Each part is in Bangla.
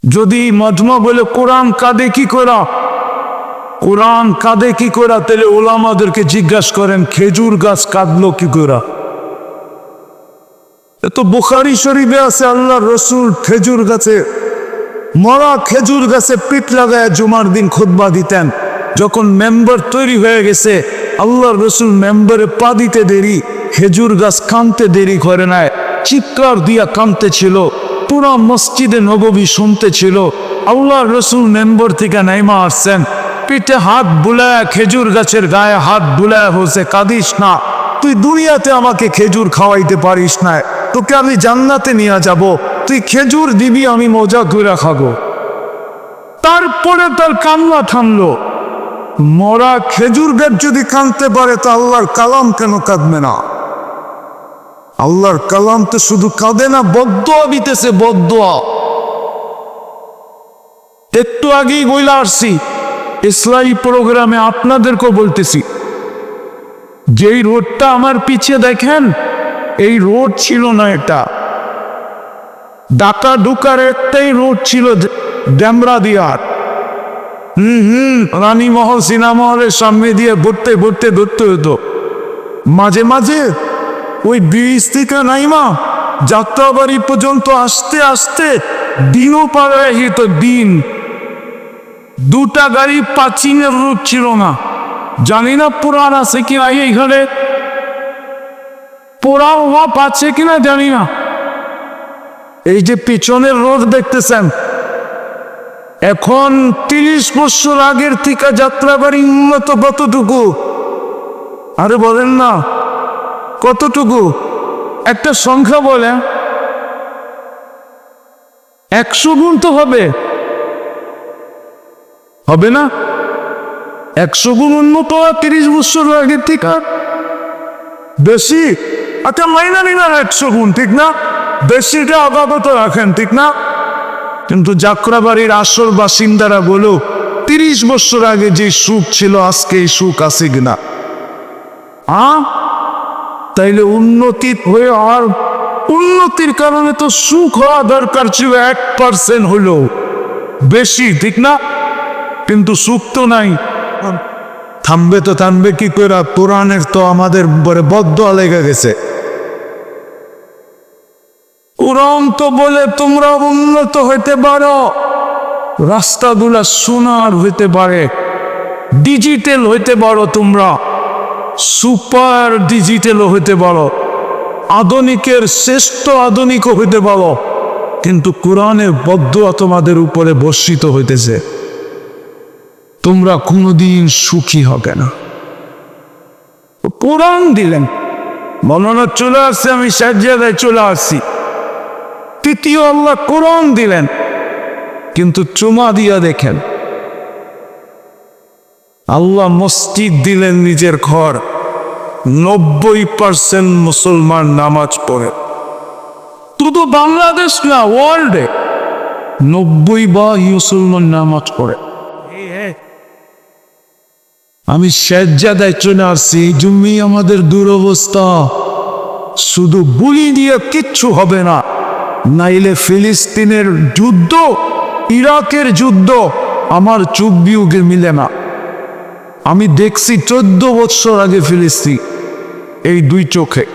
যদি মজমা বলে কোরআন কাঁদে কি করা, কোরআন কাঁদে কি করা, তাহলে ওলামাদেরকে জিজ্ঞাসা করেন খেজুর গাছ কাঁদলো কি করা। এত বুখারী শরীফে আছে আল্লাহ রসুল খেজুর গাছে, মরা খেজুর গাছে পিঠ লাগায় জুমার দিন খুতবা দিতেন। যখন মেম্বার তৈরি হয়ে গেছে আল্লাহ রসুল মেম্বারে পা দিতে দেরি, খেজুর গাছ কাঁদতে দেরি করে নাই, চিৎকার দিয়া কাঁদতে ছিল, পুরা মসজিদে নববী শুনতে ছিল। আল্লাহ রসুল মেম্বার থেকে নাইমা আসছেন, পিঠে হাত বুলায় খেজুর গাছের গায়ে হাত বুলায় বলছে কাঁদিস না, তুই দুনিয়াতে আমাকে খেজুর খাওয়াইতে পারিস না, তোকে আমি জান্নাতে নিয়ে যাব, তুই খেজুর দিবি আমি মজা করে খাবো। তারপরে তার কান্না থামলো। মরা খেজুর গাছ যদি কাঁদতে পারে তা আল্লাহর কালাম কেন কাঁদবে না? আল্লাহর কালাম তো শুধু কাঁদে না, বদদোয়া দিতেছে, বদদোয়া। একটু আগেই বইলা আসছি ইসলামী প্রোগ্রামে, আপনাদেরকেও বলতেছি, যেই রোডটা আমার পিছে দেখেন এই রোড ছিল না, এটা ঢাকা ঢুকার একটাই রোড ছিল, ডেমরা দিয়ার। রানীমহল সিনেমা হলের সামনে দিয়ে ঘুরতে ঘুরতে ধরতে হতো। মাঝে মাঝে ওই ব্রিজ থেকে নাইমা যাত্রাবাড়ি পর্যন্ত আসতে আসতে দিনও পার হয়ে যেত। দিন দুটা গাড়ি পাচিনের রুট ছিল না। জানি না পুরাণ আছে কিনা এইখানে, পুরাণ হওয়া পাচ্ছে কিনা জানি না। এই যে পিছনের রোড দেখতেছেন, এখন 30 বছর আগের থেকে যাত্রাবাড়ি উন্নত কতটুকু? আরে বলেন না কতটুকু? একটা সংখ্যা বলে, 100 গুণ তো হবে, হবে না? 100 গুণ উন্নত 30 বছর আগের থেকে বেশি। আচ্ছা মাইনা নিনা 100 গুণ, ঠিক না? বেশিটা আপাতত রাখেন, ঠিক না? কিন্তু যাত্রাবাড়ির আসল বাসিন্দারা বলো 30 বছর আগে যে সুখ ছিল আজকে এই সুখ আছে কিনা? তাইলে উন্নতি হয়ে, আর উন্নতির কারণে তো সুখ হওয়া দরকার ছিল 1% হলো বেশি, ঠিক না? কিন্তু সুখ তো নাই। থামবে তো থামবে কি করে? কোরআনের তো আমাদের উপরে বদদোয়া লেগে গেছে। কোরআন তো বলে তোমরা উন্নত হইতে পারো, রাস্তাগুলা সোনার হইতে পারে, ডিজিটাল হইতে পারো, তোমরা সুপার ডিজিটাল হইতে পারো, আধুনিকের শ্রেষ্ঠ আধুনিকও হইতে পারো, কিন্তু কোরআনের বদদোয়া তোমাদের উপরে বর্ষিত হইতেছে, তোমরা কোনোদিন সুখী হবে না। কোরআন দিলেন, মৌলানা চলে আসছে, আমি সাজ্জাদায় চলে আসছি। তৃতীয় আল্লাহ কোরআন দিলেন, কিন্তু চুমা দিয়া দেখেন আল্লাহ মসজিদ দিলেন নিজের ঘর। 90% মুসলমান নামাজ পড়ে, শুধু বাংলাদেশ না ওয়ার্ল্ডে 90% মুসলমান নামাজ পড়ে। আমি সাজ্জাদায় চলে আসছি, এই জন্যই আমাদের দুরবস্থা। শুধু বুলি দিয়ে কিচ্ছু হবে না, নাইলে ফিলিস্তিনের যুদ্ধ, ইরাকের যুদ্ধ আমার চোখ বিয়োগে মিলে না। আমি দেখছি 14 বছর আগে ফিলিস্তিন, এই দুই চোখে,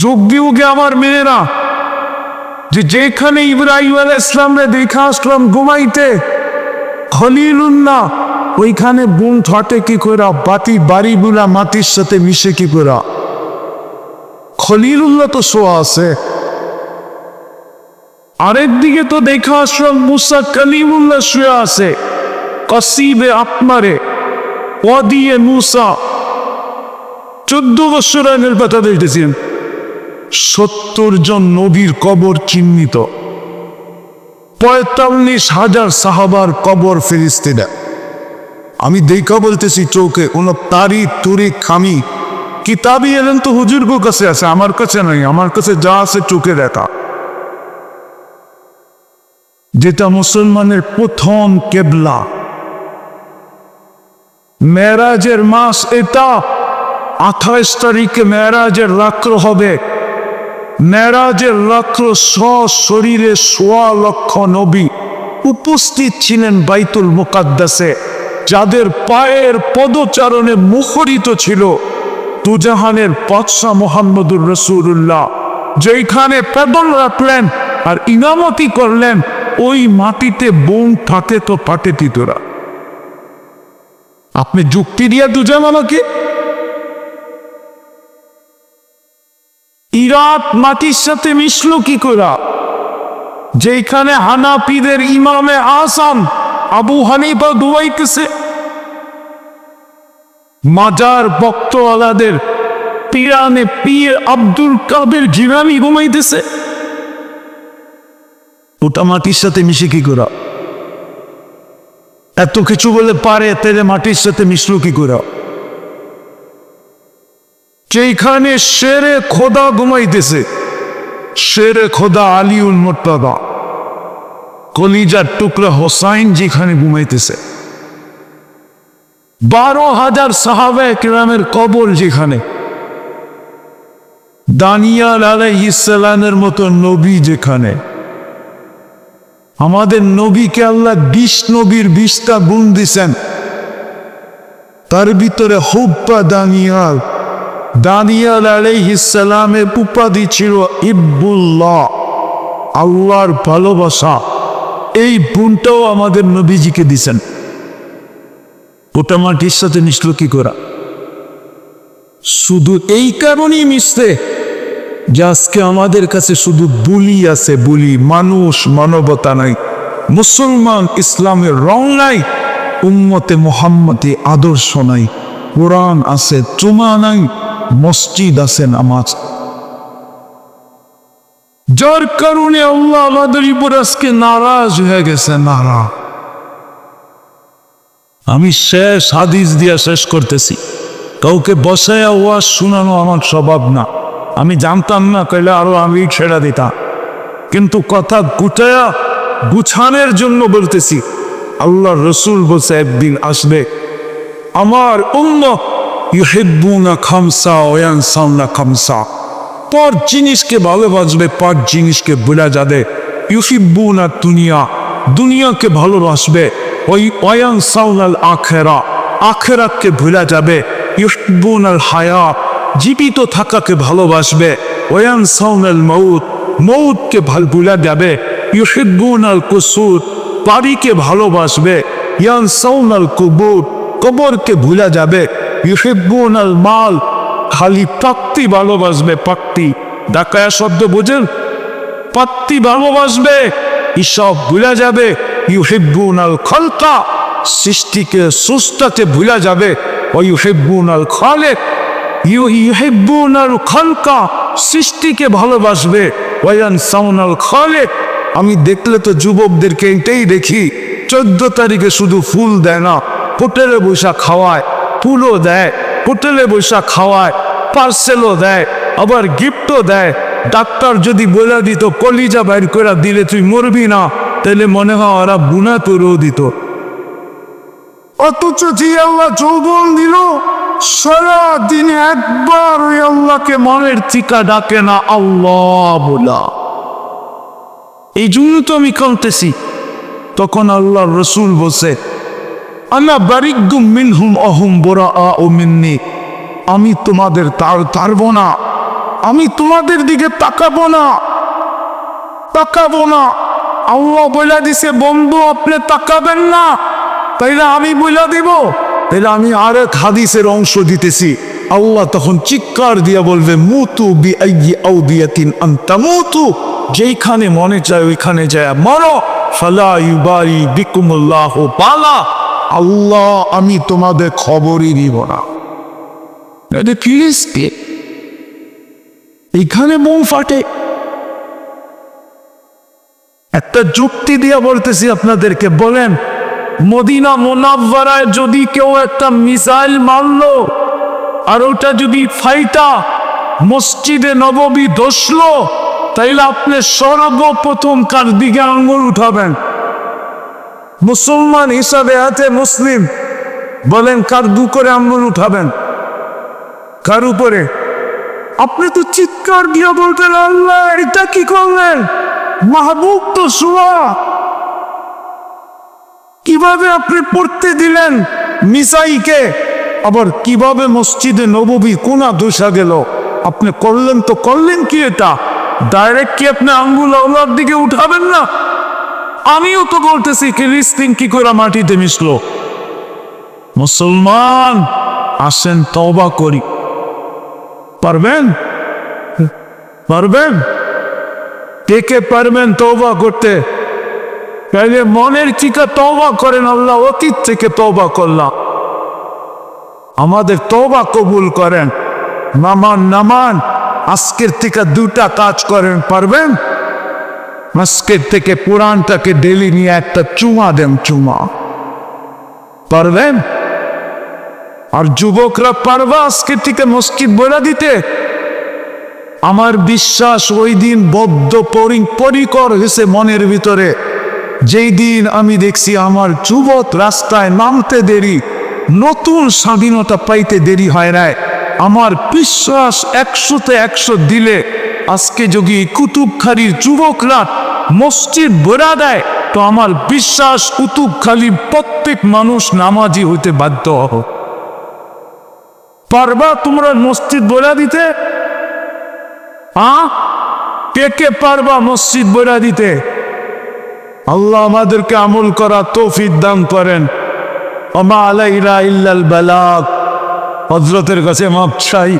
যোগ বিয়োগে আমার মেনে না। যেখানে ইব্রাহিম আলাইহিস সালামরে দেখা আসলাম ঘুমাইতে, খলিলুল্লাহ, ওইখানে বোন ফাটে কি করে? বাড়িগুলা মাটির সাথে মিশে কি করে? খলিলুল্লাহ তো শোয়া আছে। আরেকদিকে তো দেখা আসলাম মুসা কালিমুল্লাহ শুয়ে আছে, কসিবে আপনারে ও দিয়ে মুসা। 14 বছর আগের কথা দেখতেছেন, 70 জন নবীর কবর চিহ্নিত, 45,000 সাহাবার কবর ফিলিস্তিনে। আমি দেখা বলতেছি চৌকে, কোনো তারি তুরি খামি কিতাবই এলেন তো হুজুরগো কাছে আছে, আমার কাছে নাই। আমার কাছে যা আছে চোখে দেখা, যেটা মুসলমানের প্রথম কেবলা। মেরাজের মাস এটা, 28 তারিখে মেরাজের রাত্র হবে। মেরাজের রাত্র শরীরে 1.25 লক্ষ নবী উপস্থিত ছিলেন বাইতুল মুকাদ্দাসে, যাদের পায়ের পদচারণে মুখরিত ছিল দুজাহানের বাদশা মুহাম্মদুর রাসূলুল্লাহ। যেখানে পেদল রাখলেন আর ইমামতি করলেন, ওই মাটিতে বোম থাকে তো পাটে তিতরা। আপনি যুক্তি দিয়া দুজান আমাকে ইরাক মাটির সাথে মিশলো কি করে? যেখানে হানাফিদের ইমামে আসাম আবু হানিফা দুয়াইতেছে, মাজার বক্তওয়ালাদের পিরানে পীর আব্দুল কাদের জিলানী ঘুমাইতেছে, ওটা মাটির সাথে মিশে কি করে? এত কিছু বলে পারে, তেরে মাটির সাথে মিশলো কি করে? যেখানে শেরে খোদা ঘুমাইতেছে, শেরে খোদা আলিউল মুর্তদা, কলিজার টুকরা হোসাইন যেখানে ঘুমাইতেছে, 12,000 সাহাবায়ে কেরামের কবর যেখানে, দানিয়াল আলাইহিস সালামের মতো নবী যেখানে, আমাদের নবীকে আল্লাহ 20 নবীর 20টা গুণ দিছেন, তার ভিতরে হুব্বা দানিয়াল। দানিয়াল আলাইহিস সালামের উপাধি ছিল ইব্বুল্লাহ, আল্লাহর ভালোবাসা। এই গুণটাও আমাদের নবীজিকে দিছেন। ওটা মাটির সাথে মিশলো কি করা? শুধু এই কারণেই মিশতে যে আজকে আমাদের কাছে শুধু বুলি আছে, বুলি, মানুষ মানবতা নাই, মুসলমান ইসলামের রং নাই, উম্মতে মুহাম্মদী আদর্শ নাই, কোরআন আছে, জুমা নাই, মসজিদ আছে, নামাজ। যার কারণে আল্লাহ আমাদের উপর আজকে নারাজ হয়ে গেছে। নারাজ। আমি শেষ হাদিস দিয়া শেষ করতেছি। কাউকে বসায়া ওয়াজ শোনানো আমার স্বভাব না। আমি জানতাম না, কইলে আরো আমি ছেড়া দিতাম, কিন্তু কথা গুটায়া গুছানোর জন্য বলতেছি। আল্লাহ রসুল বলছে একদিন আসবে আমার উম্মত ইউহিব্বুনা খামসা ওয়া ইয়ানসাউনা খামসা, 5 জিনিসকে ভালোবাসবে, 5 জিনিসকে ভুলে যাবে। ইউহিব্বুনা দুনিয়া, দুনিয়াকে ভালোবাসবে, ওই ওয়া ইয়ানসাউনাল আখিরা, আখিরাতকে ভুলে যাবে। ইউহিব্বুনাল হায়াত, জীবিত থাকাকে ভালোবাসবে। ওয়া ইয়ানসাউনাল মাউত, মৌতকে ভুলে যাবে। ইউহিব্বুনাল কুসুর, বাড়িকে ভালোবাসবে। ইয়ানসাউনাল কুবুর, কবরকে ভুলে যাবে। ইউহিব্বুনাল মাল, খালি পাক্তি ভালোবাসবে। পাক্তি ডাকায়া শব্দ বুঝেন? পাক্তি ভালোবাসবে, এসব ভুলে যাবে। ইউহিব্বুনাল খালকা, সৃষ্টিকে সুস্তাকে ভুলে যাবে। ও ইউহিব্বুনাল খালিক, ইউহিব্বুনাল খালকা, সৃষ্টিকে ভালোবাসবে। ওয়া ইয়ানসাউনাল খালিক। আমি দেখলে তো যুবকদেরকে এটাই দেখি, 14 তারিখে শুধু ফুল দেয় না, হোটেলে বৈশা খাওয়ায়, ফুলও দেয়, হোটেলে বৈশা খাওয়ায়, পার্সেলও দেয়, আবার গিফটও দেয়। ডাক্তার যদি বলে দিত কলিজা বাইর করে দিলে তুই মরবি না, তাহলে মনে হয় ওরা বুনা তৈরিও দিত। অথচ যে আল্লাহ যৌবন দিল, সারা দিনে একবার ওই আল্লাহকে মনের চিকা ডাকে না আল্লাহ বলা। এই জন্য তো আমি কাঁদতেছি। তখন আল্লাহ রসুল বলছে আনা বারিকুম মিনহুম আহুম বুরাআউ মিন্নি, আমি তোমাদের তাড়বো না, আমি তোমাদের দিকে তাকাবো না, তাকাবো না। আল্লাহ বলে দিছে বন্ধু আপনি তাকাবেন না, তাইলে আমি বলে দিব। তাইলে আমি আরেক হাদিসের অংশ দিতেছি। আল্লাহ তখন চিৎকার দিয়া বলবে মুতু বিআইয়ি আউদিয়াতিন আনতা মুতু, যেইখানে মনে চায় ওইখানে যায় মরো। ফালা ইউবারি বিকুমুল্লাহু বালা, আল্লাহ আমি তোমাদের খবরই দিব না। এখানে বোম ফাটে। একটা যুক্তি দিয়া বলতেছি আপনাদেরকে, বলেন মদিনা মুনাওয়ারায় যদি কেউ একটা মিসাইল মারলো আর ওটা যদি ফাইটা মসজিদে নববী ধসলো, তাইলে আপনি সর্বপ্রথম কার দিকে আঙ্গুল উঠাবেন? মুসলমান হিসাবে হাতে মুসলিম, বলেন কার দু করে আঙ্গুল উঠাবেন? কার উপরে? আপনি তো চিৎকার দিয়ে বলতেন আল্লাহ এটা কি করলেন, মাহবুব তো শোয়া, কিভাবে আপনি পড়তে দিলেন মিসাইকে, আবার কিভাবে মসজিদে নববী কোনা দোষা গেল? আপনি করলেন তো করলেন কি এটা? ডাইরেক্ট কি আপনি আঙ্গুল আল্লাহর দিকে উঠাবেন না? আমিও তো বলতেছি ফিলিস্তিন কি করে মাটিতে মিশলো। মুসলমান আসেন তওবা করি। পারবেন? পারবেন? কে পারবেন তওবা করতে? তাইলে মনের চিকা তওবা করেন, আল্লাহ অতীত থেকে তওবা করলাম, আমাদের তওবা কবুল করেন। নামান আজকের থেকে দুটা কাজ করেন, পারবেন? আজকের থেকে কোরআনটাকে ডেলি নিয়ে একটা চুমা দেন, চুমা। পারবেন? আর যুবকরা পারবা আজকে থেকে মসজিদ বইলা দিতে? আমার বিশ্বাস ওই দিন বদ্ধ পরিকর হয়েছে মনের ভিতরে, যেই দিন আমি দেখছি আমার যুবক রাস্তায় নামতে দেরি, নতুন স্বাধীনতা পাইতে দেরি হয় নাই। আমার বিশ্বাস 100-তে 100 দিলে আজকে যদি কুতুবখালীর যুবকরা মসজিদ ভরা দেয়, তো আমার বিশ্বাস কুতুবখালীর প্রত্যেক মানুষ নামাজি হইতে বাধ্য হবে। পারবা তোমরা মসজিদ ভরা দিতে? কে পারবা মসজিদ ভরা দিতে? আল্লাহ আমাদেরকে আমল করা তৌফিক দান করেন। ওমা আলাইনা ইল্লাল বালাগ। হযরতের কাছে মাপ চাই।